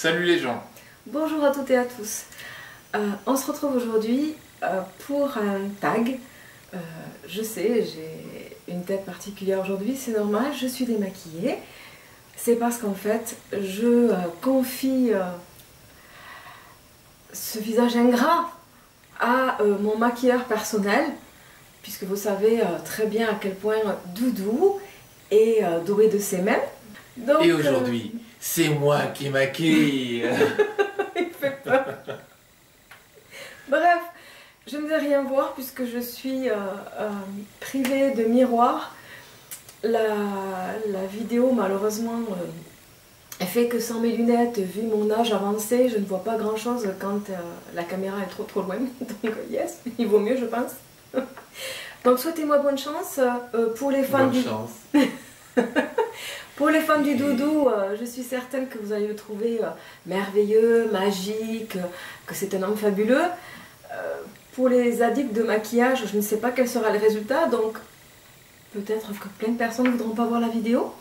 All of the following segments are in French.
Salut les gens. Bonjour à toutes et à tous. On se retrouve aujourd'hui pour un tag. Je sais, j'ai une tête particulière aujourd'hui, c'est normal, je suis démaquillée. C'est parce qu'en fait, je confie ce visage ingrat à mon maquilleur personnel, puisque vous savez très bien à quel point Doudou est doué de ses mains. Donc, et aujourd'hui, c'est moi qui maquille. Il fait peur. Bref, je ne vais rien voir puisque je suis privée de miroir. La vidéo, malheureusement, elle fait que sans mes lunettes, vu mon âge avancé, je ne vois pas grand chose quand la caméra est trop loin. Donc, yes, il vaut mieux, je pense. Donc, souhaitez-moi bonne chance pour les fans Bonne chance. Pour les fans du Doudou, je suis certaine que vous allez le trouver merveilleux, magique, que c'est un homme fabuleux. Pour les addicts de maquillage, je ne sais pas quel sera le résultat, donc peut-être que plein de personnes ne voudront pas voir la vidéo.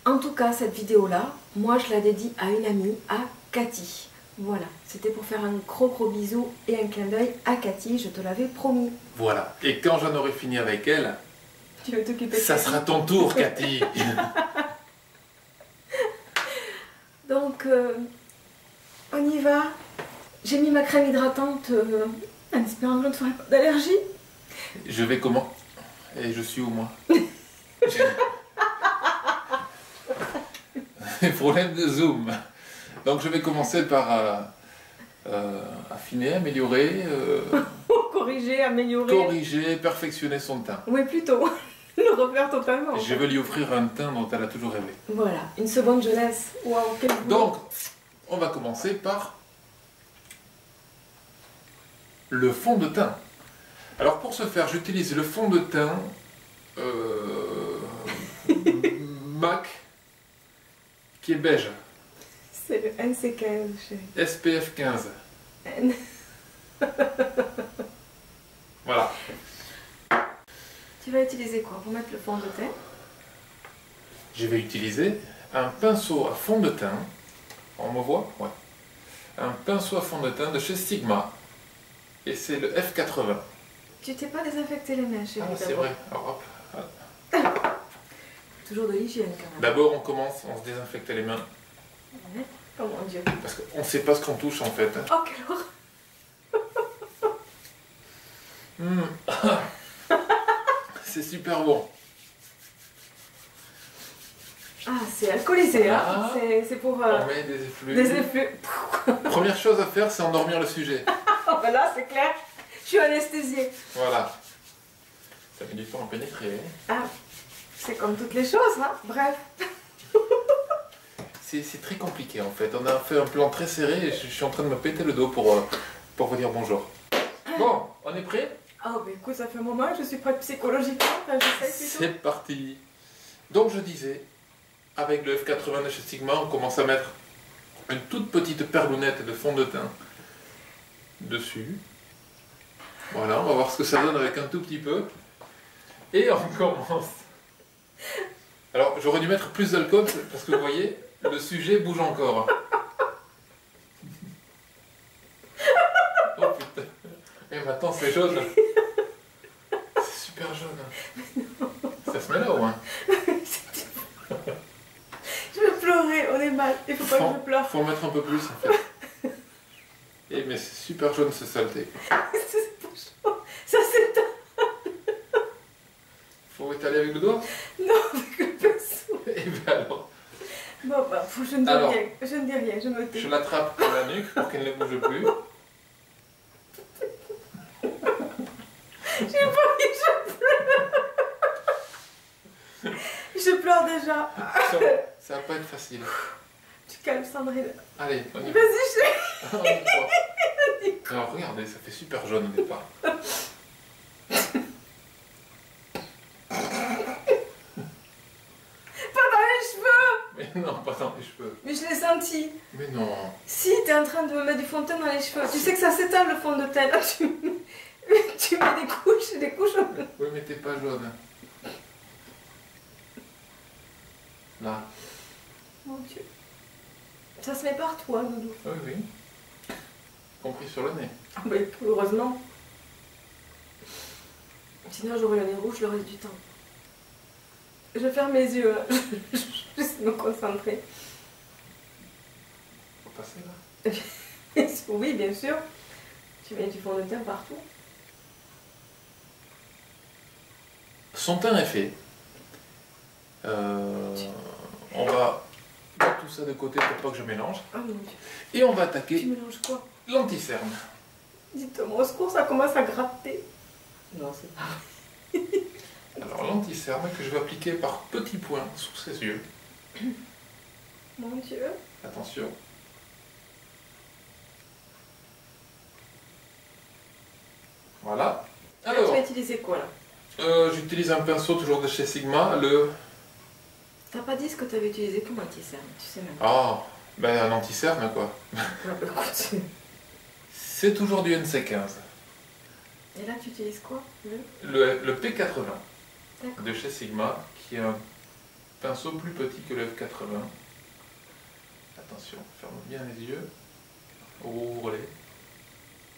En tout cas, cette vidéo-là, moi je la dédie à une amie, à Cathy. Voilà, c'était pour faire un gros bisou et un clin d'œil à Cathy, je te l'avais promis. Voilà, et quand j'en aurai fini avec elle, Tu veux t'occuper de ça Cathy? sera ton tour, Cathy. Donc, on y va. J'ai mis ma crème hydratante en espérant que je ne ferai pas d'allergie. Je vais comment? Et je suis où moi? Problème de zoom. Donc je vais commencer par affiner, améliorer, Corriger, améliorer. corriger, perfectionner son teint. Oui, plutôt. Le refaire totalement. Je vais lui offrir un teint dont elle a toujours rêvé. Voilà, une seconde jeunesse. Waouh, quel boulot. Donc, on va commencer par le fond de teint. Alors pour ce faire, j'utilise le fond de teint MAC qui est beige. C'est le NC15, chérie. SPF 15. N. Voilà. Tu vas utiliser quoi pour mettre le fond de teint? Je vais utiliser un pinceau à fond de teint. On me voit? Ouais. Un pinceau à fond de teint de chez Sigma. Et c'est le F80. Tu t'es pas désinfecté les mains, chérie. Ah, c'est d'abord. vrai. Alors, hop. Toujours de l'hygiène quand même. D'abord, on commence, on se désinfecte les mains. Ouais. Oh mon Dieu. Parce qu'on ne sait pas ce qu'on touche en fait. Oh, quelle horreur. C'est super bon. Ah, c'est alcoolisé, hein. Ah. C'est pour On met des effluves. des effluves. Première chose à faire, c'est endormir le sujet. Oh, ben là, c'est clair. Je suis anesthésiée. Voilà. Ça met du temps à pénétrer. Ah, c'est comme toutes les choses, hein. Bref. C'est très compliqué en fait. On a fait un plan très serré et je suis en train de me péter le dos pour vous dire bonjour. Bon, on est prêt? Oh, ben écoute, ça fait un moment que je suis prête psychologiquement. Enfin, j'essaie plutôt. C'est parti. Donc je disais, avec le F80 de chez Sigma, on commence à mettre une toute petite perlounette de fond de teint dessus. Voilà, on va voir ce que ça donne avec un tout petit peu. Et on commence. Alors j'aurais dû mettre plus d'alcool parce que vous voyez, le sujet bouge encore. Oh putain. Et maintenant c'est jaune. C'est super jaune. Ça se met là au moins. Je vais pleurer, on est mal. Il faut pas que je pleure. Faut en mettre un peu plus en fait. Et mais c'est super jaune ce saleté. C'est pas chaud. Ça s'éteint. Faut étaler avec le doigt. Non, avec le pinceau. Et bien alors, Bon, bah, je ne dis Alors. rien. Je ne dis rien, je me tais. je l'attrape par la nuque pour qu'elle ne bouge plus. J'ai pas envie que je pleure. Je pleure déjà. Ça va pas être facile. Tu calmes Sandrine. Allez, on y va. Vas-y, chérie. On y va. Alors regardez, ça fait super jaune au départ. Pas dans les cheveux. Mais non, pas dans les cheveux. Mais je l'ai senti. Mais non. Si, t'es en train de me mettre du fond de teint dans les cheveux. Tu sais que ça s'éteint le fond de teint. Là, tu mets des couches et des couches. Oui, mais t'es pas jaune. Là. Mon Dieu. Ça se met partout, hein, Doudou. Oui, oui. Compris sur le nez. Ah bah, heureusement. Sinon, j'aurais le nez rouge le reste du temps. Je ferme mes yeux, hein. Juste me concentrer. Faut passer là. Oui, bien sûr. Tu mets du fond de teint partout. Son teint est fait. On va mettre tout ça de côté pour pas que je mélange. Oh mon Dieu. Et on va Tu attaquer mélanges quoi? l'anticerne. Dites-moi, au secours, ça commence à gratter. Non, c'est pas. Alors l'anticerne que je vais appliquer par petits points sous ses yeux. Mon Dieu. Attention. Voilà. Alors, Alors, tu vas utiliser quoi là? j'utilise un pinceau toujours de chez Sigma, le... T'as pas dit ce que tu avais utilisé comme anti-cerne, tu sais même pas. Ah, ben un anti-cerne quoi. Ah, bah, écoute. C'est toujours du NC15. Et là, tu utilises quoi? Le P80 D'accord. de chez Sigma, qui est un pinceau plus petit que le F80. Attention, ferme bien les yeux. Ouvre-les.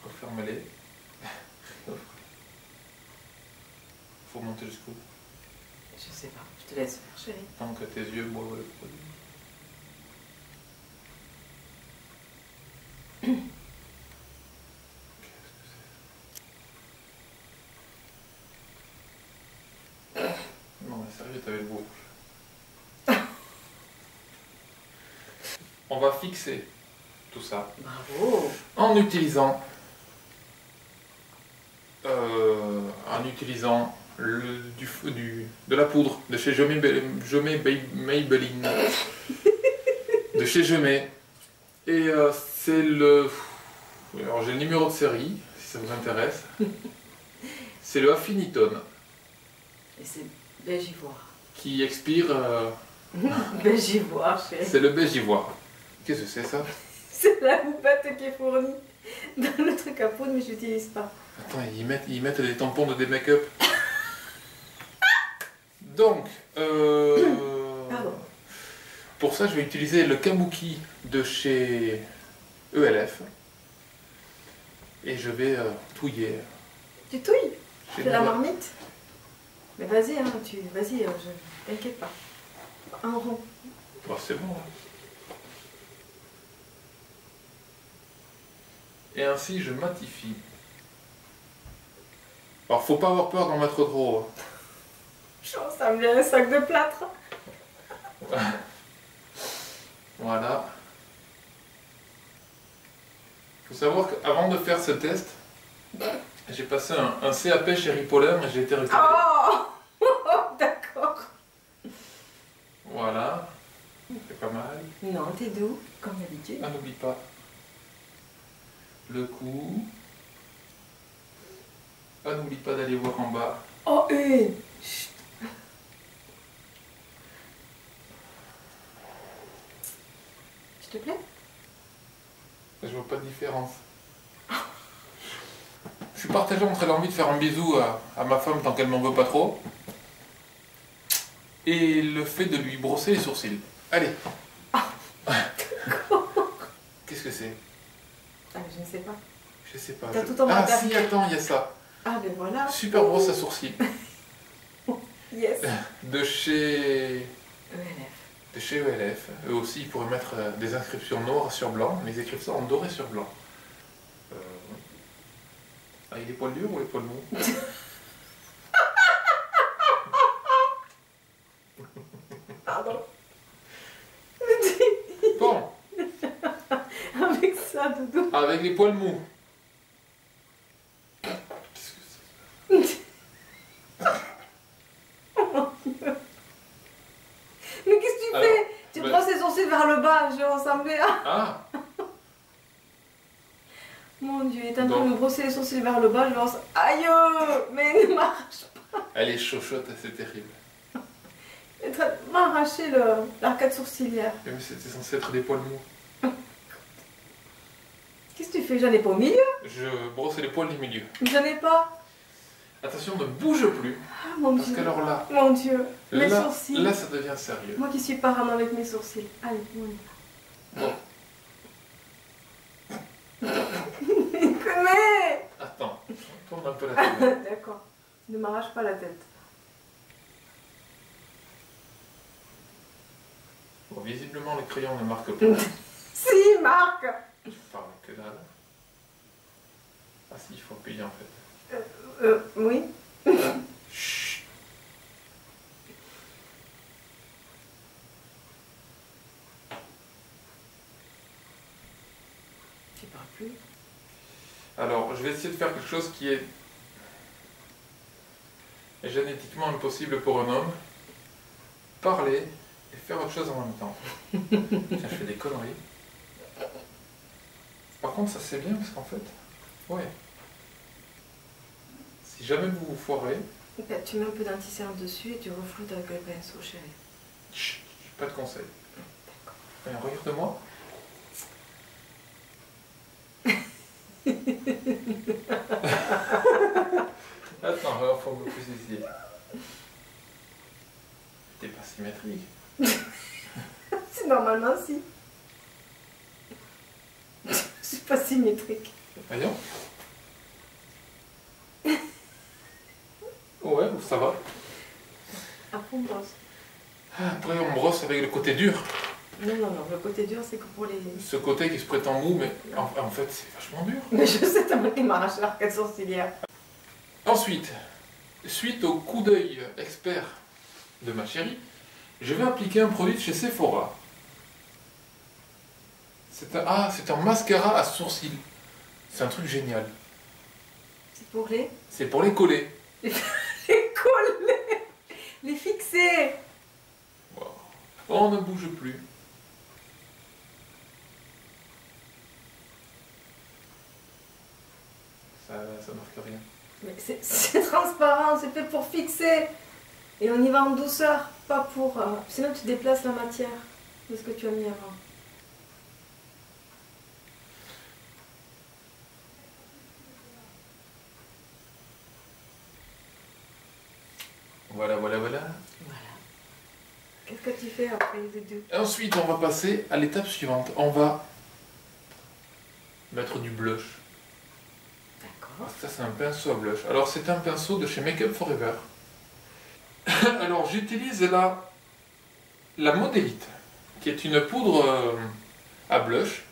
Referme-les. Faut monter jusqu'où? Je sais pas, je te laisse faire, chérie. Tant que tes yeux boivent le produit. Non mais sérieux, t'avais le beau rouge. On va fixer tout ça Bravo. en utilisant de la poudre de chez Maybelline de chez Jemay. Et c'est le... Alors j'ai le numéro de série, si ça vous intéresse. C'est le Affinitone Et c'est beige ivoire. qui expire... Beige ivoire, chérie. c'est le beige ivoire. Qu'est-ce que c'est ça? C'est la houppette qui est fournie dans le truc à poudre, mais je l'utilise pas. Attends, ils mettent des tampons de des make-up. Donc, Pardon. pour ça, je vais utiliser le Kabuki de chez ELF. Et je vais touiller. Tu touilles? Chez C'est la nous. marmite? Mais vas-y, hein, vas-y, t'inquiète pas. En rond. Bah, c'est bon. Hein. Et ainsi, je matifie. Alors, faut pas avoir peur d'en mettre trop. Je ressemble à un sac de plâtre. Voilà. Il faut savoir qu'avant de faire ce test, j'ai passé un CAP chez Ripollin et j'ai été recalé. Oh d'accord. Voilà. C'est pas mal. Non, t'es doux, comme d'habitude. Ah, n'oublie pas. Le cou. Ah, n'oublie pas d'aller voir en bas. Oh, une. Chut. S'il te plaît? Je vois pas de différence. Je suis partagé entre l'envie de faire un bisou à ma femme tant qu'elle m'en veut pas trop et le fait de lui brosser les sourcils. Allez. Qu'est-ce que c'est? Ah, je ne sais pas. Je sais pas. T'as tout en Ah matériel. si, attends, il y a ça. Ah, ben voilà. Super brosse à sourcils. Yes. De chez... ELF. De chez ELF. Eux aussi, ils pourraient mettre des inscriptions noires sur blanc, mais ils écrivent ça en doré sur blanc. Ah, il est poil dur ou les poils mous? Pardon. Bon, Avec ça, Doudou. avec les poils mous. Qu'est-ce que c'est? Mais qu'est-ce que tu Alors, fais? Tu ben- brosses les sourcils vers le bas, je vais ressembler à... Ah, Mon Dieu, il est en train Donc. de me brosser les sourcils vers le bas, je vais ressembler... Aïe, mais il marche. elle est chochotte, c'est terrible. Il est en train de m'arracher l'arcade sourcilière. Mais c'était censé être des poils mous. Qu'est-ce que tu fais? J'en ai pas au milieu. Je brosse les poils du milieu. J'en ai pas. Attention, ne bouge plus, Ah, mon parce Dieu. qu'alors là, Mon Dieu. Mes là, sourcils. là, ça devient sérieux. Moi qui suis parano avec mes sourcils. Allez, on y va. Bon, tourne un peu la tête. D'accord. Ne m'arrache pas la tête. Bon, visiblement, les crayons ne marquent pas. Si, Marc. Je parle que dalle. Ah si, il faut payer en fait. Oui. Chut. Tu parles plus. Alors, je vais essayer de faire quelque chose qui est génétiquement impossible pour un homme. Parler et faire autre chose en même temps. Tiens, je fais des conneries. Par contre, ça c'est bien parce qu'en fait, ouais. Si jamais vous vous foirez, Ben, tu mets un peu d'anticerne dessus et tu refloutes avec le pinceau, chérie. chut, pas de conseils. Allez, regarde-moi. Attends, alors faut me préciser. T'es pas symétrique. C'est normalement si. Je suis pas symétrique. Voyons. Ouais, ça va. Après on brosse. Après, on brosse avec le côté dur. Non, non, non, le côté dur c'est que pour les... Ce côté qui se prétend mou, mais en fait, c'est vachement dur. Mais je sais, t'as mal m'arracher l'arcade sourcilière. Ensuite, suite au coup d'œil expert de ma chérie, je vais appliquer un produit de chez Sephora. C'est un mascara à sourcils. C'est un truc génial. C'est pour les... C'est pour les coller. Les coller. Les fixer. Wow. On ne bouge plus. Ça marque rien. Mais c'est transparent, c'est fait pour fixer. Et on y va en douceur, pas pour... Sinon tu déplaces la matière de ce que tu as mis avant. Voilà, voilà, voilà. Voilà. Qu'est-ce que tu fais après les deux? Ensuite, on va passer à l'étape suivante. On va mettre du blush. D'accord. Ça, c'est un pinceau à blush. Alors, c'est un pinceau de chez Make Up Forever. Alors, j'utilise la Modélite, qui est une poudre à blush.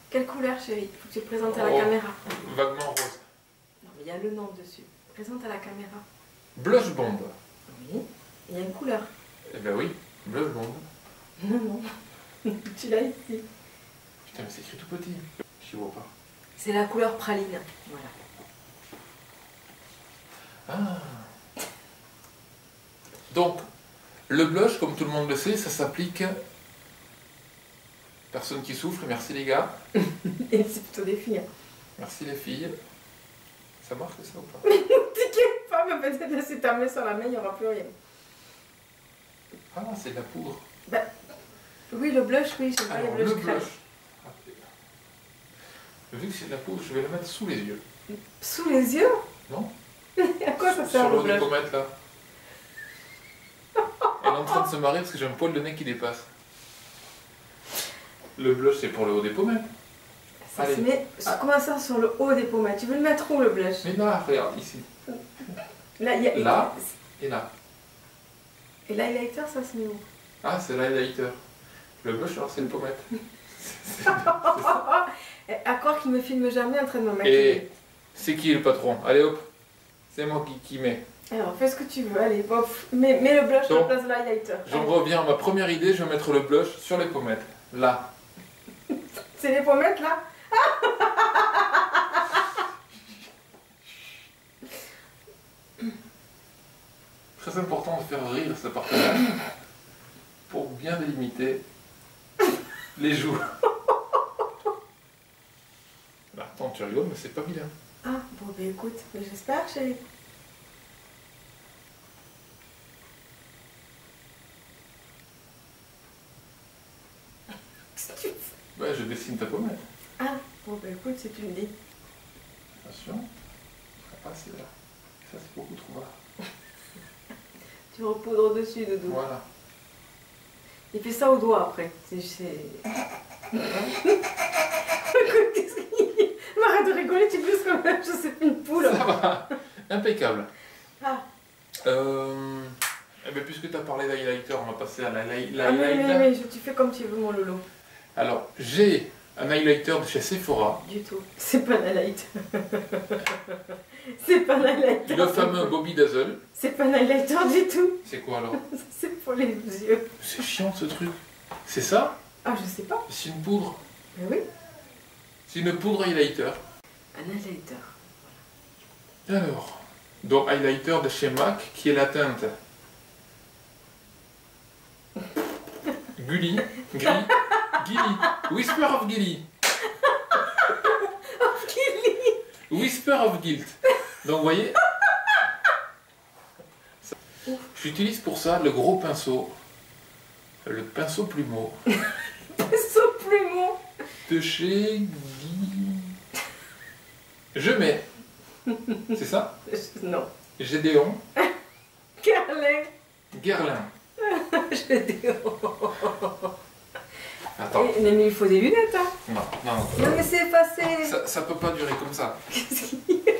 Quelle couleur, chérie? Faut que tu présentes à la Oh. caméra. Vaguement rose. Non, mais il y a le nom dessus. Présente à la caméra. Blush Bomb. Oui. Il y a une couleur. Eh ben oui, Blush Bomb. Non, non. Tu l'as ici. Putain, mais c'est écrit tout petit. Je vois pas. C'est la couleur praline. Voilà. Ah. Donc, le blush, comme tout le monde le sait, ça s'applique. Personne qui souffre, merci les gars. Et c'est plutôt des filles. Merci les filles. Ça marche ça ou pas? T'inquiète pas, mais peut-être laisser ta main sur la main, il n'y aura plus rien. Ah, c'est de la poudre. Bah, oui, le blush, oui, c'est pas les Alors, blushs le crème. blush. Vu que c'est de la poudre, je vais la mettre sous les yeux. Sous les yeux? Non? À quoi ça sert Sur le l'eau des blush? pommettes là. Elle est en train de se marrer parce que j'ai un poil de nez qui dépasse. Le blush c'est pour le haut des pommettes. Ça Allez. se met... Comment ça, sur le haut des pommettes? Tu veux le mettre où, le blush? Mais là, regarde, ici. Là, il y a... Là. Et là. Et l'highlighter, ça se met où? Ah, c'est l'highlighter. Le blush, alors c'est le pommette. À croire qu'il me filme jamais en train de me maquiller. Et c'est qui le patron? Allez hop, c'est moi qui mets. Alors, fais ce que tu veux, allez, bof. Mets le blush à la Donc, place de l'highlighter. J'en reviens à ma première idée, je vais mettre le blush sur les pommettes. Là. C'est les pommettes, là? Très important de faire rire ce partenaire pour bien délimiter les joues. Bah, attends, tu rigoles, mais c'est pas vilain. Ah, bon, ben écoute, mais j'espère, chérie. Qu'est-ce que tu fais? Ouais, je dessine ta pommette. Ah, bon, ben écoute, si tu me dis. Attention, ça passe là. Ça, c'est beaucoup trop bas. Tu repoudres dessus, Doudou. Voilà. Et fais ça au doigt après. C'est... Qu'est-ce qu'il... Arrête de rigoler, tu glisses comme même, je sais plus une poule. Ça va. Impeccable. Ah. Eh bien, puisque tu as parlé d'highlighter, on va passer à Ah, l'highlighter. mais tu fais comme tu veux, mon loulou. Alors, j'ai un highlighter de chez Sephora. Du tout. C'est pas un highlighter. C'est pas un highlighter. Le fameux Bobby Dazzle. C'est pas un highlighter du tout. C'est quoi alors? C'est pour les yeux. C'est chiant ce truc. C'est ça? Ah, je sais pas. C'est une poudre. Mais oui. C'est une poudre highlighter. Un highlighter. Alors, donc highlighter de chez MAC qui est la teinte Gully, Gilly, Whisper of Gilly, Whisper of Guilt. Donc vous voyez, j'utilise pour ça le gros pinceau, le pinceau plumeau Pinceau plumeau. de chez Guy. Je mets, c'est ça? Non. Gédéon, Carlin. Guerlain. Gédéon. Attends, Mais il faut des lunettes, hein. non, non, non. Non, mais c'est effacé. Ça peut pas durer comme ça. Qu'est-ce qu'il y a?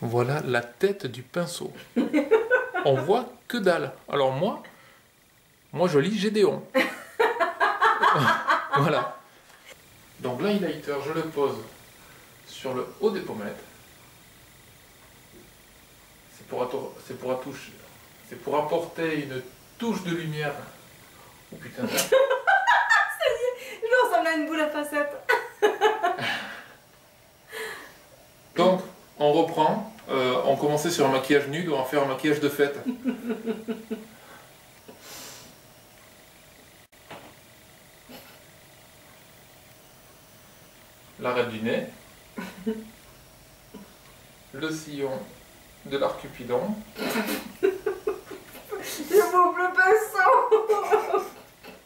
Voilà la tête du pinceau. On voit que dalle. Alors moi je lis Gédéon. Voilà. Donc l'highlighter, je le pose sur le haut des pommettes. C'est pour apporter une touche de lumière. Oh putain. Je ressemble à une boule à facettes. Donc, on reprend. On commençait sur un maquillage nude, on va faire un maquillage de fête. L'arête du nez. Le sillon de l'arc Cupidon. Je bouffe le pinceau.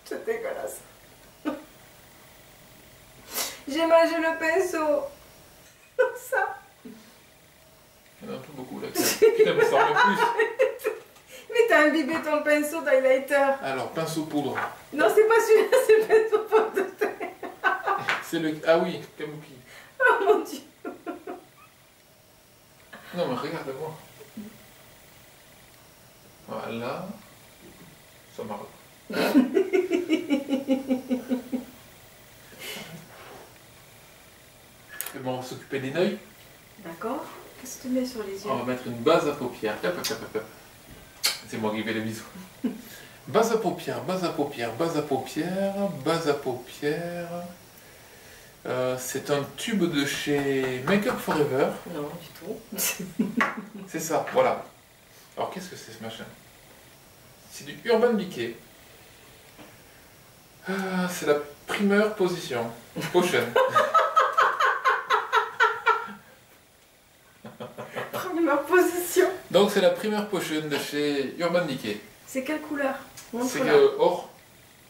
C'est dégueulasse. J'ai mangé le pinceau. Ça. Il y en a un peu beaucoup là. Putain, mais ça en met plus. Mais t'as imbibé ton pinceau d'highlighter. Alors, pinceau poudre. Non, c'est pas celui-là, c'est le pinceau poudre de teint. C'est le. Ah oui, Kabuki. Oh mon dieu. Non, mais regarde-moi. Voilà. Ça marche. Et bon, on va s'occuper des yeux. D'accord. Qu'est-ce que tu mets sur les yeux? On va mettre une base à paupières. Hop, hop, hop, hop. C'est moi qui fais les bisous. Base à paupières, base à paupières, base à paupières, base à paupières. C'est un tube de chez Make Up Forever. Non, du tout. C'est ça, voilà. Alors qu'est-ce que c'est ce machin? C'est du Urban Decay. C'est la primeur position. Potion. Première position. Donc c'est la primeur potion de chez Urban Decay. C'est quelle couleur? C'est Montre-la. or.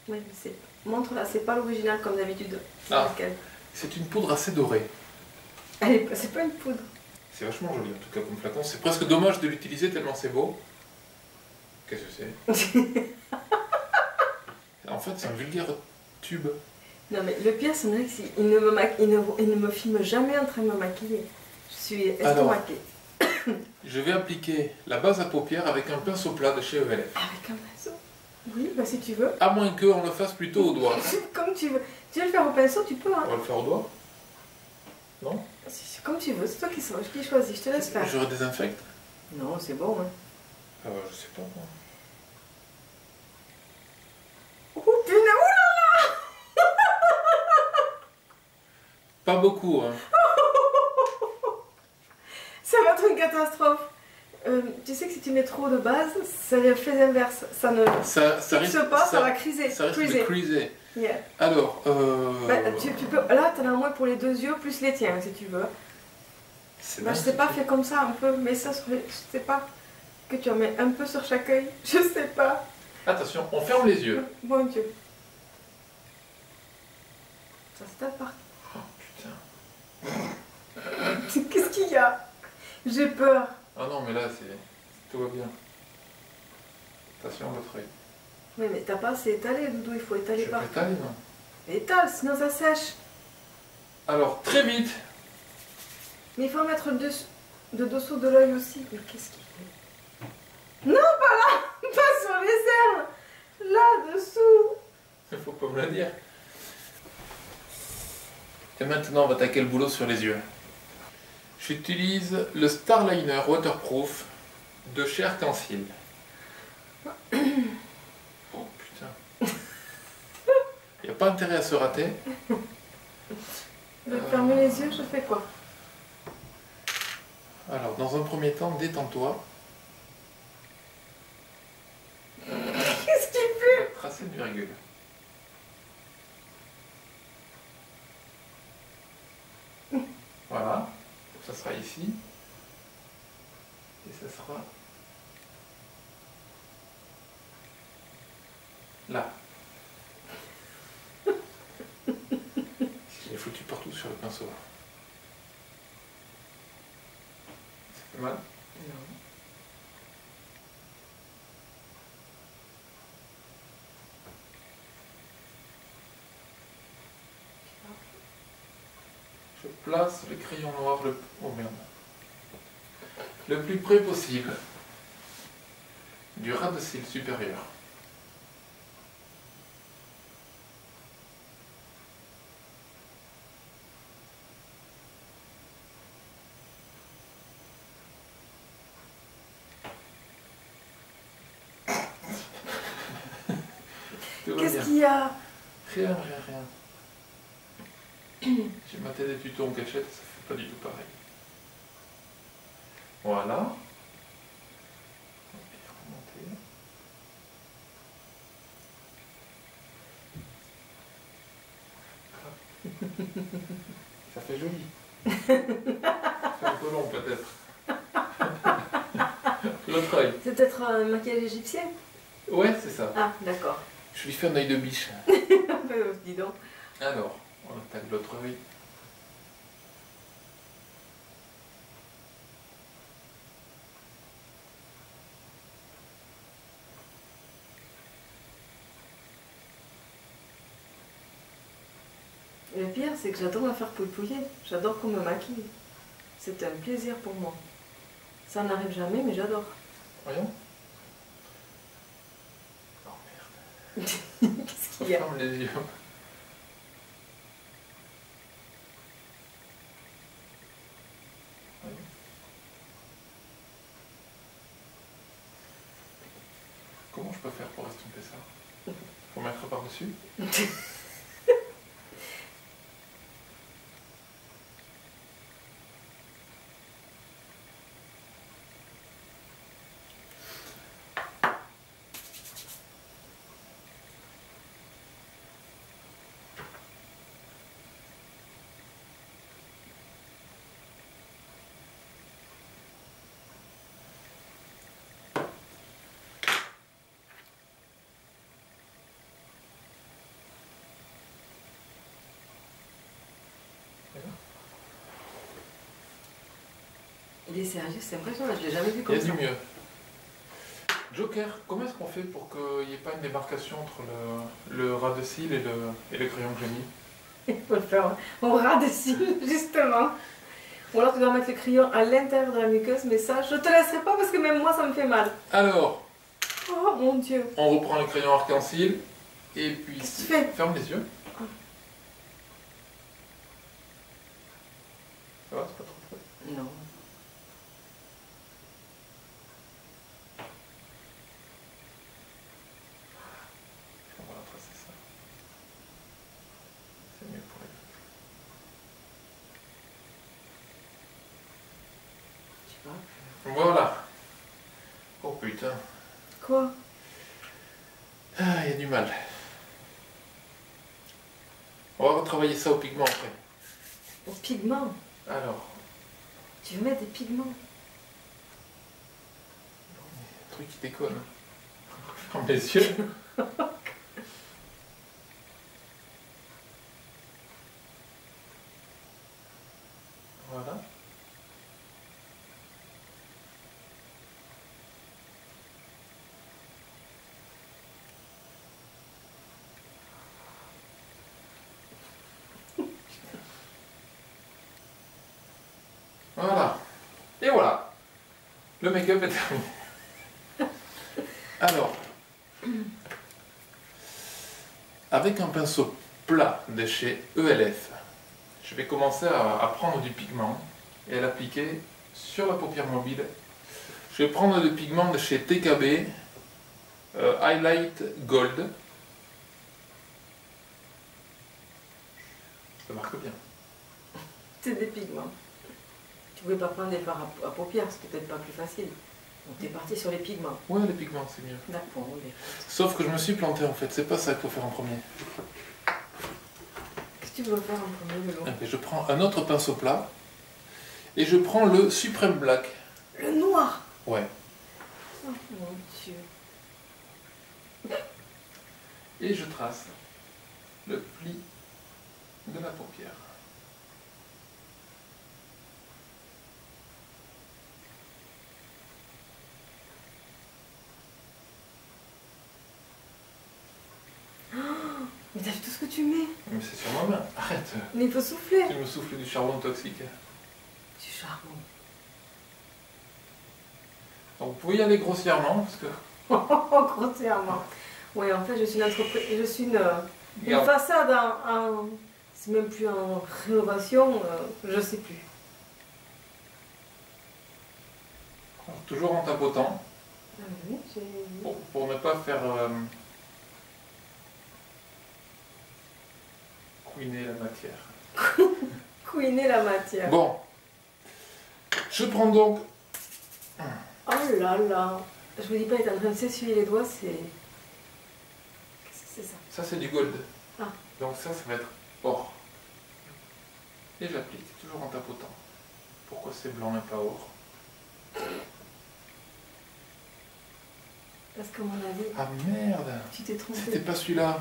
Oui, mais c'est... Montre-la, c'est pas l'original comme d'habitude. C'est Ah. laquelle? C'est une poudre assez dorée. C'est pas une poudre. C'est vachement joli en tout cas comme flacon. C'est presque dommage de l'utiliser tellement c'est beau. Qu'est-ce que c'est? En fait c'est un vulgaire tube. Non mais le pire c'est vrai qu'il ne me filme jamais en train de me maquiller. Je suis estomaquée. Je vais appliquer la base à paupières avec un pinceau plat de chez ELF. Avec un pinceau? Oui, bah si tu veux. À moins qu'on le fasse plutôt au doigt. Comme tu veux. Tu veux le faire au pinceau, tu peux hein. On va le faire au doigt? Non? Comme tu veux, c'est toi qui choisis, je te laisse faire. Je redésinfecte? Non, c'est bon hein. Ah ouais, je sais pas moi. Oh putain, oulala. Pas beaucoup hein. Ça va être une catastrophe. Tu sais que si tu mets trop de base, ça fait l'inverse. Ça ne Ça fixe pas, ça va criser. Ça risque de criser. Yeah. Alors, Bah, tu peux, là, t'en as au moins pour les 2 yeux, plus les tiens, si tu veux. Bah, je sais pas, fais comme ça un peu, mets ça sur les... Je sais pas. Que tu en mets un peu sur chaque œil. Je sais pas. Attention, on ferme les yeux. Bon Dieu. Ça se tape partout. Oh putain. Qu'est-ce qu'il y a? J'ai peur. Ah non, mais là, c'est tout va bien. Attention, votre œil. Oui, mais t'as pas assez étalé, Doudou, il faut étaler Je partout. peux étaler, non? Étale, sinon ça sèche. Alors, très vite. Mais il faut mettre de dessous de l'œil aussi. Mais qu'est-ce qu'il fait? Non, pas là. Pas sur les ailes. Là, dessous. Il faut pas me le dire. Et maintenant, on va attaquer le boulot sur les yeux. J'utilise le Starliner Waterproof de chez Arc-en-Ciel. Oh putain. Il n'y a pas intérêt à se rater. De fermer les yeux, je fais quoi? Alors, dans un premier temps, détends-toi. Qu'est-ce qu'il fait? Tracer une virgule. Voilà. Ça sera ici. Et ça sera là. Je l'ai foutu partout sur le pinceau. Ça fait mal? Non. Je place le crayon noir oh merde. Le plus près possible du ras de cils supérieur. Qu'est-ce qu'il y a? Rien. J'ai maté des tutos en cachette, ça fait pas du tout pareil. Voilà. Et remonter. Ça fait joli. Ça fait un peu long peut-être. L'autre œil. C'est peut-être un maquillage égyptien? Ouais, c'est ça. Ah, d'accord. Je lui fais un œil de biche. Dis donc. Alors, on attaque l'autre œil. Le pire, c'est que j'adore me faire poupouiller. J'adore qu'on me maquille. C'est un plaisir pour moi. Ça n'arrive jamais, mais j'adore. Voyons. Oh merde. Qu'est-ce qu'il y a? Ferme les yeux. Oui. Comment je peux faire pour estomper ça? Faut mettre par-dessus? Il est sérieux, c'est impressionnant, je l'ai jamais vu Il comme y a ça. du mieux. Joker, comment est-ce qu'on fait pour qu'il n'y ait pas une démarcation entre le ras de cils et le crayon que j'ai mis? Il faut le faire au ras de cils, justement. Ou alors tu dois mettre le crayon à l'intérieur de la muqueuse, mais ça, je te laisserai pas parce que même moi, ça me fait mal. Alors, Oh mon Dieu. on reprend le crayon arc-en-ciel et puis... Qu'est-ce que tu fais? Ferme les yeux. Ça va, c'est pas trop frais? Non. On va retracer ça. C'est mieux pour elle. Tu vois? Voilà. Oh putain. Quoi? Ah, il y a du mal. On va retravailler ça au pigment après. Au pigment. Alors, Tu veux mettre des pigments? le truc qui déconne. Ferme les yeux. Voilà. Voilà. Et voilà. Le make-up est terminé. Alors, avec un pinceau plat de chez ELF, je vais commencer à prendre du pigment et à l'appliquer sur la paupière mobile. Je vais prendre du pigment de chez TKB, Highlight Gold. Ça marque bien. C'est des pigments. Tu voulais pas prendre des fards à paupières, c'était peut-être pas plus facile. Donc t'es parti sur les pigments. Ouais, les pigments, c'est mieux. D'accord, oui. Sauf que je me suis planté en fait, c'est pas ça qu'il faut faire en premier. Qu'est-ce que tu veux faire en premier, Melon? Je prends un autre pinceau plat et je prends le Supreme Black. Le noir. Ouais. Oh mon Dieu. Et je trace le pli de la paupière. Mais t'as vu tout ce que tu mets? Mais c'est sur ma main, arrête. Mais il faut souffler. Tu me souffles du charbon toxique. Du charbon. Donc vous pouvez y aller grossièrement parce que... Oh, grossièrement. Oui, en fait, je suis une entreprise, je suis une Regarde. façade c'est même plus en rénovation, je sais plus. Alors, toujours en tapotant Ah oui, pour ne pas faire couiner la matière. couiner la matière. Bon, je prends donc... Oh là là. Je vous dis pas, il est en train de s'essuyer les doigts, c'est... Qu'est-ce que c'est ça? Ça c'est du gold. Ah. Donc ça va être or. Et j'applique, toujours en tapotant. Pourquoi c'est blanc et pas or? Parce qu'à mon avis, Ah merde! tu t'es trompé. C'était pas celui-là.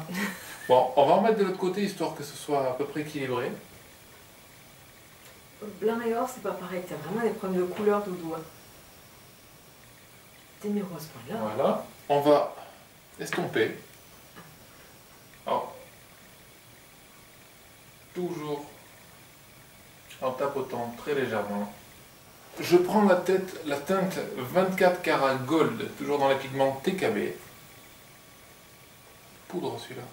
Bon, on va en mettre de l'autre côté histoire que ce soit à peu près équilibré. Blanc et or, c'est pas pareil. T'as vraiment des problèmes de couleur, Doudou. T'es mis rose, là. Voilà. On va estomper. Alors, toujours en tapotant très légèrement. Je prends la teinte 24 carats gold, toujours dans les pigments TKB. Poudre celui-là.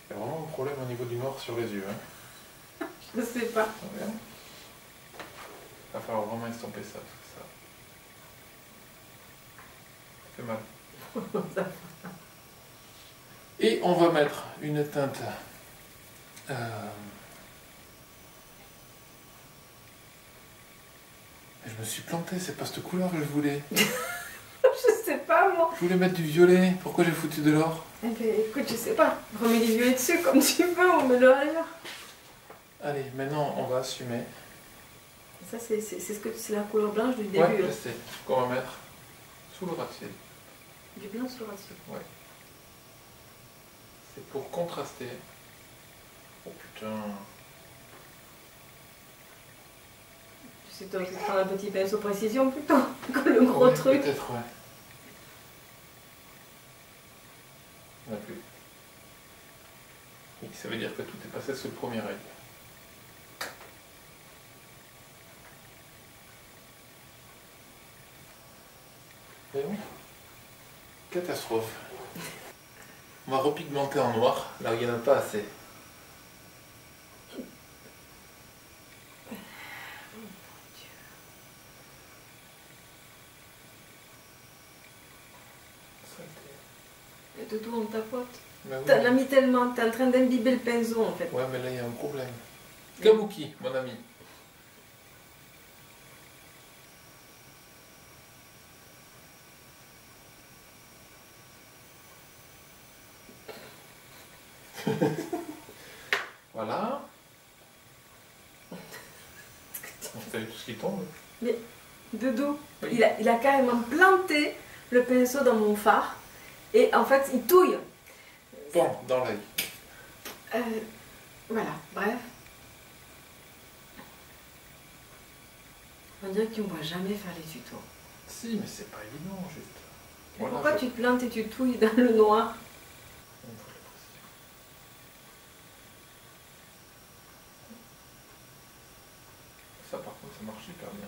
Il y a vraiment un problème au niveau du noir sur les yeux. Hein. Je sais pas. Il va falloir vraiment estomper ça, parce que ça fait mal. Et on va mettre une teinte je me suis planté, c'est pas cette couleur que je voulais. Je sais pas, moi. Je voulais mettre du violet, pourquoi j'ai foutu de l'or? Eh ben, écoute, je sais pas. Remets les violets dessus comme tu veux, on met le ailleurs. Allez, maintenant on va assumer. Ça, c'est la couleur blanche du début. Ouais, je hein. sais, qu'on va mettre sous le ras-de-cils. Du blanc sur le ratio. Ouais. C'est pour contraster. Oh putain. Tu sais, t'aurais pu prendre un petit pinceau précision plutôt que le gros Ouais, truc. Peut-être, ouais. On n'a plus. Oui, ça veut dire que tout est passé sous le premier œil. Et oui. Catastrophe. On va repigmenter en noir, là où il n'y en a pas assez. Et Doudou, on tapote. Bah oui. T'en as mis tellement, t'es en train d'imbiber le pinceau en fait. Ouais, mais là il y a un problème. Kabuki, mon ami. Voilà. T'as vu tout ce qui tombe? Doudou, Oui. il a carrément planté le pinceau dans mon fard Et en fait, il touille. Bon, dans l'œil. Voilà, bref. On dirait que tu ne me vois jamais faire les tutos. Si, mais c'est pas évident, juste. Et Voilà, pourquoi tu te plantes et tu touilles dans le noir? Ça, par contre, ça marche hyper bien.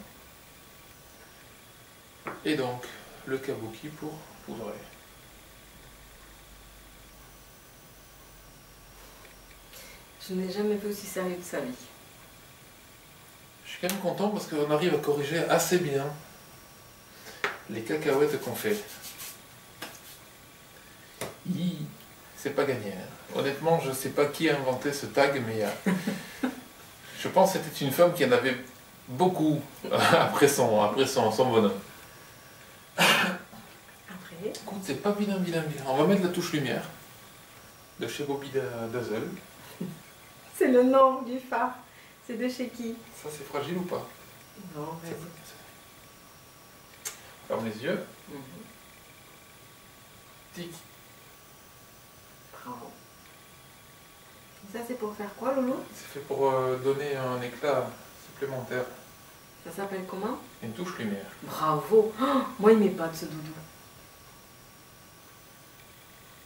Et donc, le kabuki pour poudrer. Je n'ai jamais vu aussi sérieux de sa vie. Je suis quand même content parce qu'on arrive à corriger assez bien les cacahuètes qu'on fait. C'est pas gagné. Hein. Honnêtement, je sais pas qui a inventé ce tag, mais je pense que c'était une femme qui en avait beaucoup après son bonhomme. Après, Écoute, c'est pas vilain. On va mettre la touche lumière de chez Bobby Dazzle. c'est le nom du phare. C'est de chez qui? Ça, c'est fragile ou pas? Non, vas-y. Ferme les yeux. Tic. Bravo. Ça, c'est pour faire quoi, Loulou? C'est fait pour donner un éclat supplémentaire. Ça s'appelle comment? Une touche lumière. Bravo. Oh, moi, il m'épate ce doudou.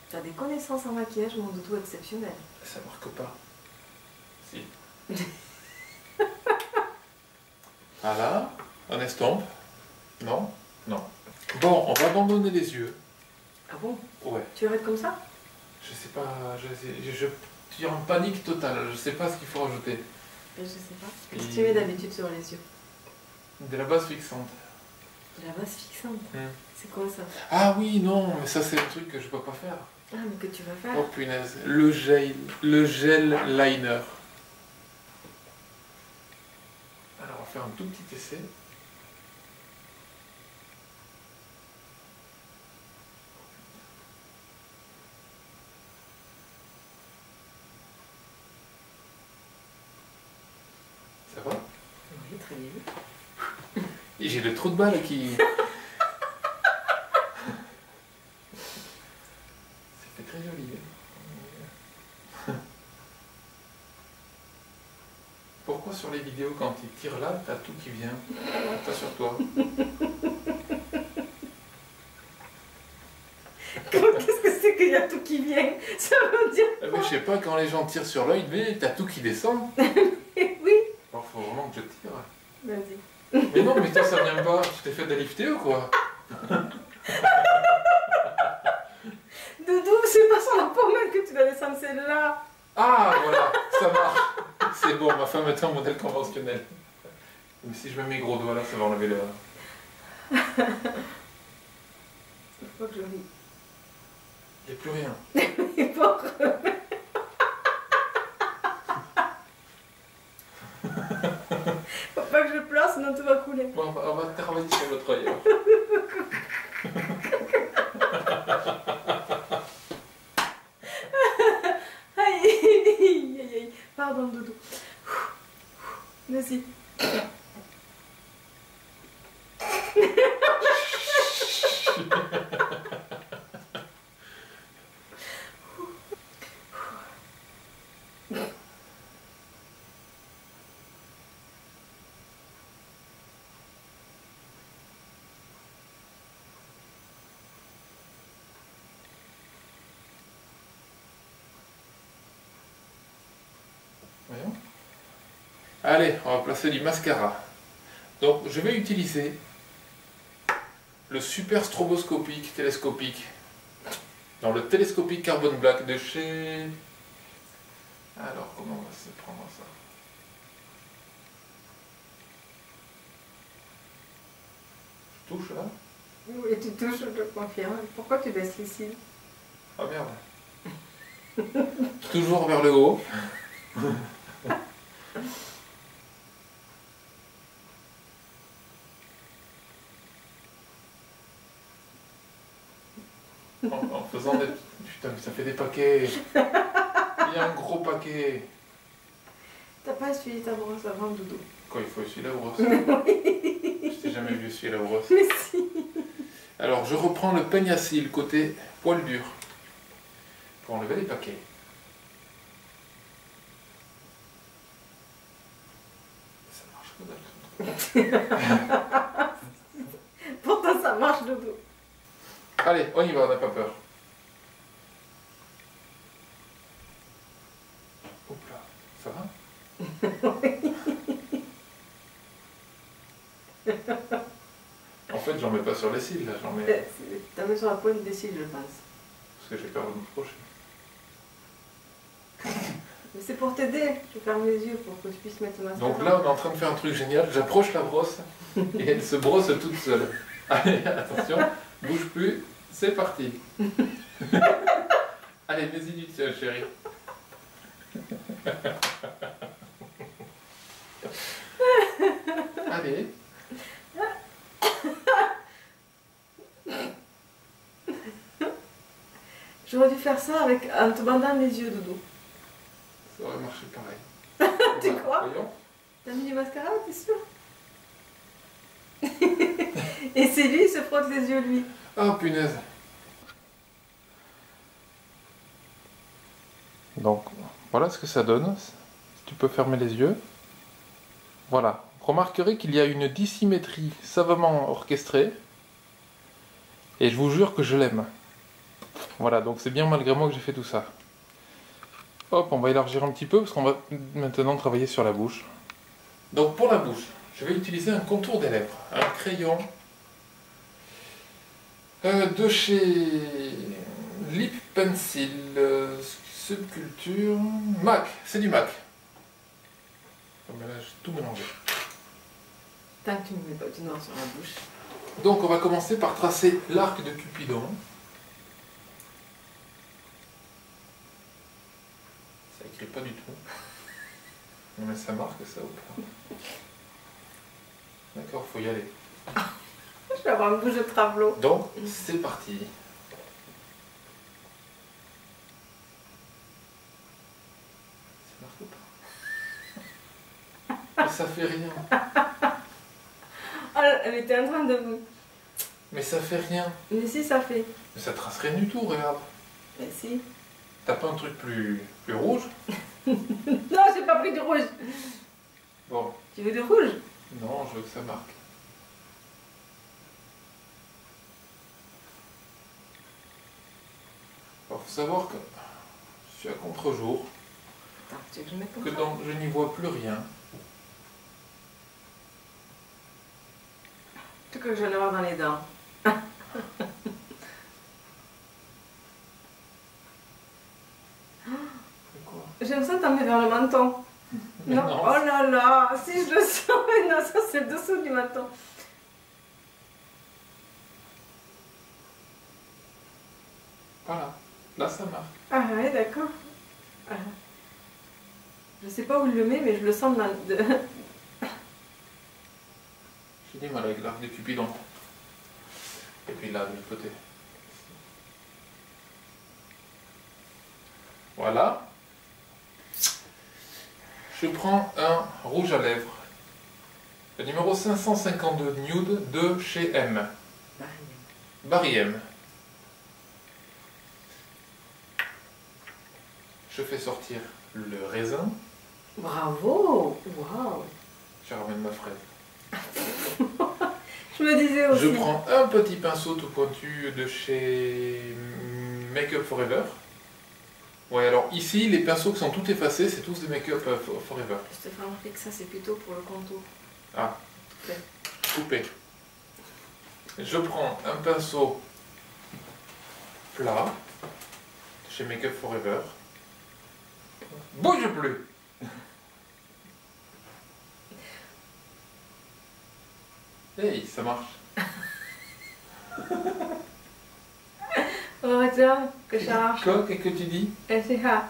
Tu as des connaissances en maquillage, mon doudou exceptionnel. Ça marque pas. Si. Voilà. On estompe. Non? Non. Bon, on va abandonner les yeux. Ah bon? Ouais. Tu arrêtes comme ça? Je sais pas. Je suis en panique totale. Je sais pas ce qu'il faut rajouter. Je sais pas. Qu'est-ce que tu mets d'habitude sur les yeux? De la base fixante. De la base fixante. C'est quoi ça? Ah oui, non, mais ça c'est un truc que je peux pas faire. Ah, mais que tu vas faire? Oh punaise. Le gel liner. Alors on va faire un tout petit essai. Ça va? Oui, très bien. Et j'ai le trou de balle qui... C'était très joli. Hein. Pourquoi sur les vidéos, quand ils tirent là, t'as tout qui vient? Pas sur toi. Qu'est-ce que c'est qu'il y a tout qui vient? Ça veut dire Ah, mais je sais pas, quand les gens tirent sur l'œil, mais t'as tout qui descend. oui. Alors faut vraiment que je tire. Vas-y. Mais non, mais toi ça vient pas. Tu t'es fait délifter ou quoi? Doudou, c'est pas sur la pommette que tu dois descendre celle-là. Ah voilà, ça marche. C'est bon, ma femme est un modèle conventionnel. Mais si je mets mes gros doigts là, ça va enlever le... Il faut que je ris. Il n'y a plus rien. Et pour... Faut pas que je pleure, sinon tout va couler. Bon, on va travailler sur l'autre œil. Alors. Aïe, aïe, aïe. Pardon, Doudou. Vas-y. Voyons. Allez, on va placer du mascara. Donc, je vais utiliser le super stroboscopique télescopique dans le télescopique Carbon Black de chez... Alors, comment on va se prendre ça? Je touche là? Oui, tu touches, je te confirme. Pourquoi tu baisses les cils? Ah merde. Toujours vers le haut. En faisant des... Putain, mais ça fait des paquets. Il y a un gros paquet. T'as pas essuyé ta brosse avant, Doudou? Quoi, il faut essuyer la brosse? Je t'ai jamais vu essuyer la brosse. Mais si. Alors je reprends le peigne à cils côté poil dur pour enlever les paquets. Ça marche pas. Pourtant ça marche, Doudou. Allez, on y va, on n'a pas peur. Hop là, ça va? En fait, j'en mets pas sur les cils, là, j'en mets... T'as mis sur la pointe des cils, je pense. Parce que j'ai peur de me crocher. Mais c'est pour t'aider. Je ferme les yeux pour que je puisse mettre le mascara. Donc là, on est en train de faire un truc génial. J'approche la brosse et elle se brosse toute seule. Allez, attention, bouge plus, c'est parti. Allez, vas-y du seul, chérie. Allez. J'aurais dû faire ça avec, en te bandant les yeux, Doudou. Ça aurait marché pareil. Tu crois? Voyons. T'as mis du mascara, t'es sûr? Et c'est lui, il se frotte les yeux, lui. Oh punaise. Donc, voilà ce que ça donne. Tu peux fermer les yeux. Voilà. Remarquerez qu'il y a une dissymétrie savamment orchestrée. Et je vous jure que je l'aime. Voilà, donc c'est bien malgré moi que j'ai fait tout ça. Hop, on va élargir un petit peu parce qu'on va maintenant travailler sur la bouche. Donc pour la bouche, je vais utiliser un contour des lèvres. Un crayon de chez Lip Pencil Subculture MAC. C'est du MAC. Oh, mais là, j'ai tout mélangé. Tant que tu ne mets pas du noir sur la bouche. Donc on va commencer par tracer l'arc de Cupidon. Ça écrit pas du tout. Non mais ça marque ça ou pas? D'accord, faut y aller. Je vais avoir une bouche de travelot. Donc c'est parti. Ça marque pas. Mais ça fait rien. Oh, elle était en train de... Mais ça fait rien. Mais si, ça fait. Mais ça trace rien du tout, regarde. Mais si. T'as pas un truc plus rouge? Non, j'ai pas pris du rouge. Bon. Tu veux du rouge? Non, je veux que ça marque. Alors, faut savoir que je suis à contre-jour, Attends, tu veux que je mette comme que ça? donc je n'y vois plus rien. Tu veux que je vais l'avoir dans les dents? C'est quoi? J'aime ça t'emmener vers le menton. Mais Non. non. Oh là là, si je le sens, mais non, ça c'est le dessous du menton. Voilà, là ça marque. Ah ouais, d'accord. Ah. Je sais pas où il le met, mais je le sens dans le... J'ai du mal avec l'arc de Cupidon. Et puis là, de l'autre côté. Voilà. Je prends un rouge à lèvres. Le numéro 552 Nude de chez M. Barry M. Je fais sortir le raisin. Bravo. Waouh. Je ramène ma fraise. Je me disais aussi. Je prends un petit pinceau tout pointu de chez Make Up Forever. Ouais, alors ici, les pinceaux qui sont tout effacés, c'est tous des Make Up Forever. Je te fais remarquer que ça c'est plutôt pour le contour. Ah, Ouais. coupé. Je prends un pinceau plat de chez Make Up Forever. Bouge plus! Hey, ça marche. On va dire que ça marche. Quoi? Qu'est-ce que tu dis? Et c'est ça.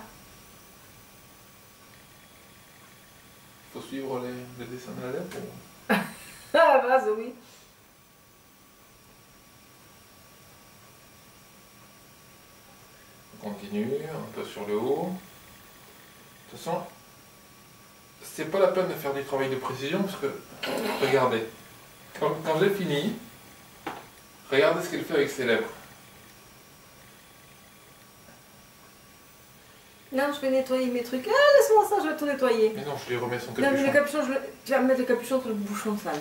Faut suivre les dessins de la lèvre ou... Ah, vas-y, oui. On continue, un peu sur le haut. De toute façon, c'est pas la peine de faire du travail de précision parce que, regardez, quand j'ai fini, Regardez ce qu'elle fait avec ses lèvres. Non, je vais nettoyer mes trucs. Ah, laisse-moi ça, je vais tout nettoyer. Mais non, je lui remets son Non, mais capuchon. le capuchon, tu vas me mettre le capuchon sur le bouchon sale.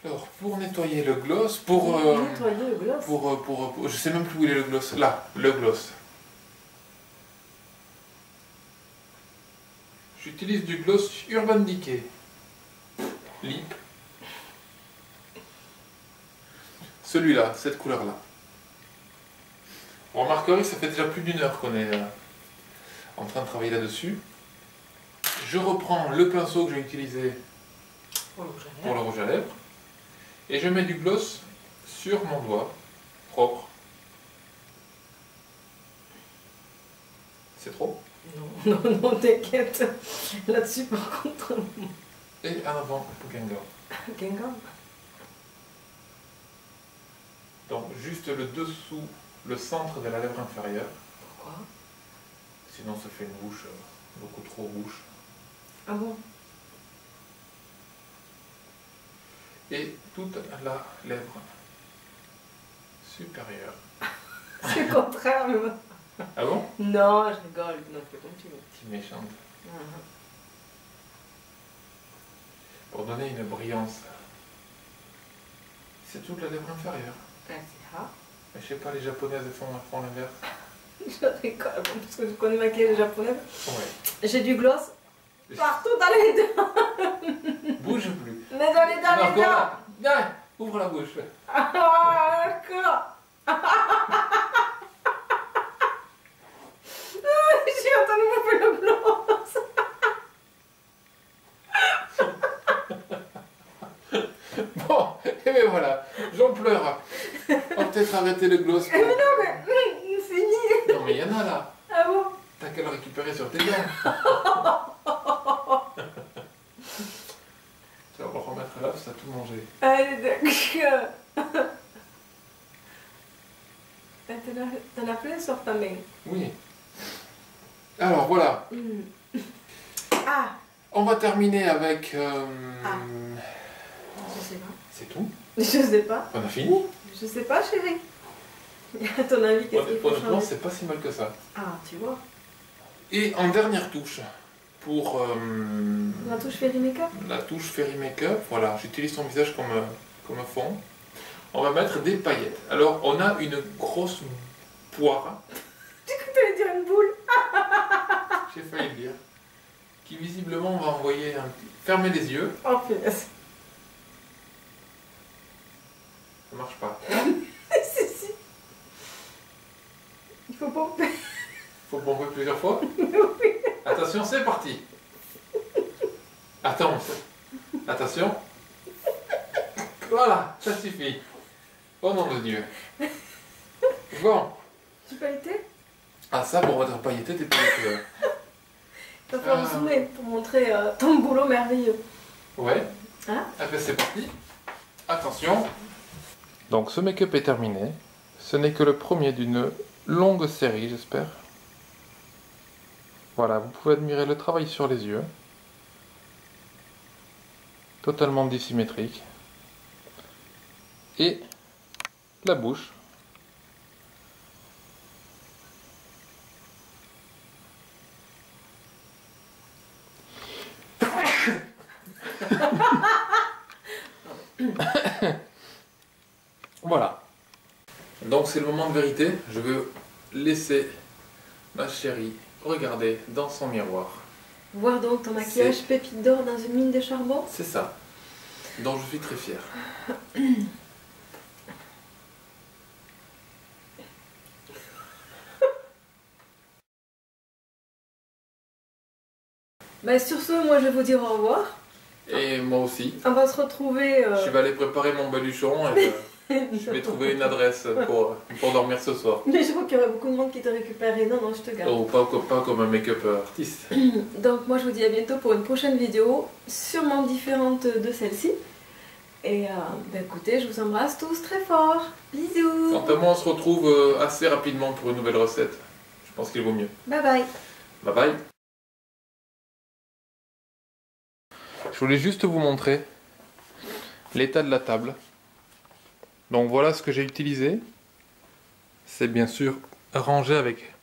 Alors, pour nettoyer le gloss, pour... Nettoyer le gloss. je sais même plus où il est le gloss. Là, le gloss. J'utilise du gloss Urban Decay. Lip. Celui-là, cette couleur-là. Vous remarquerez que ça fait déjà plus d'1 heure qu'on est en train de travailler là-dessus. Je reprends le pinceau que j'ai utilisé pour le rouge à lèvres. Et je mets du gloss sur mon doigt, propre. C'est trop? Non, non, non, t'inquiète. Là-dessus, par contre. Et en avant pour Gengar. Gengar. Donc juste le dessous, le centre de la lèvre inférieure. Pourquoi? Sinon ça fait une bouche, beaucoup trop bouche. Ah bon? Et toute la lèvre supérieure. C'est le contraire, mais... Ah bon? Non, je rigole. Non, c'est comme tu veux. Petite méchante. Pour donner une brillance. C'est toute la lèvre inférieure. Ah, c'est ça. Mais je sais pas, les japonaises font l'inverse. Je rigole, parce que je connais ma maquillage japonais. Ouais. J'ai du gloss partout dans les dents. Bouge plus. Mais dans les dents, les dents. Viens, ouvre la bouche. Ah, d'accord. J'ai entendu m'ouvrir le gloss. Bon, et bien voilà, j'en pleure. On va peut-être arrêter le gloss. Mais non, mais fini. Non, mais il y en a là. Ah bon? T'as qu'à le récupérer sur tes dents. Tu vas le remettre là, ça a tout mangé. Allez, d'accord. T'en as plein sur ta main. Oui. Alors voilà. Ah, On va terminer avec... je sais pas. C'est tout? Je sais pas. On a fini? Je sais pas, chérie. À ton avis, qu'est-ce qu'il faut Honnêtement, changer? c'est pas si mal que ça. Ah, tu vois. Et en dernière touche, pour La touche Fairy Makeup. la touche Fairy Makeup, voilà, j'utilise son visage comme fond. On va mettre des paillettes. Alors, on a une grosse poire, Tu allais dire une boule. j'ai failli le dire, qui visiblement va envoyer un petit... Fermez les yeux, Oh, punaise. ça marche pas. Si, si. Il faut pomper. Faut pomper plusieurs fois. Attention, c'est parti. Attends. Attention. Voilà, ça suffit. Au nom de Dieu. Bon. Tu peux pailleter? Ah ça, bon, on va te pailleter tes paillettes. Il va falloir zoomer pour montrer ton boulot merveilleux. Ouais. Hein? Ah ben c'est parti. Attention. Donc ce make-up est terminé. Ce n'est que le premier d'une longue série, j'espère. Voilà, vous pouvez admirer le travail sur les yeux. Totalement dissymétrique. Et la bouche. Voilà. Donc c'est le moment de vérité. Je veux laisser ma chérie regarder dans son miroir. Voir donc ton maquillage pépite d'or dans une mine de charbon. C'est ça. Dont je suis très fier. Bah, sur ce, moi je vais vous dire au revoir. Et moi aussi. On va se retrouver. Je vais aller préparer mon baluchon et je vais trouver une adresse pour dormir ce soir. Mais je crois qu'il y aurait beaucoup de monde qui te récupérerait. Non, non, je te garde. Oh, pas comme un make-up artiste. Donc moi je vous dis à bientôt pour une prochaine vidéo, sûrement différente de celle-ci. Et bah, écoutez, je vous embrasse tous très fort. Bisous. Quant à moi, on se retrouve assez rapidement pour une nouvelle recette. Je pense qu'il vaut mieux. Bye bye. Bye bye. Je voulais juste vous montrer l'état de la table. Donc voilà ce que j'ai utilisé. C'est bien sûr rangé avec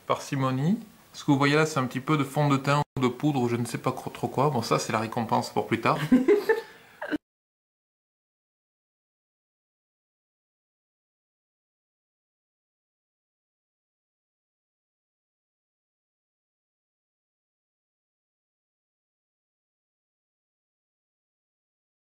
parcimonie. Ce que vous voyez là, c'est un petit peu de fond de teint ou de poudre, ou je ne sais pas trop quoi. Bon, ça, c'est la récompense pour plus tard.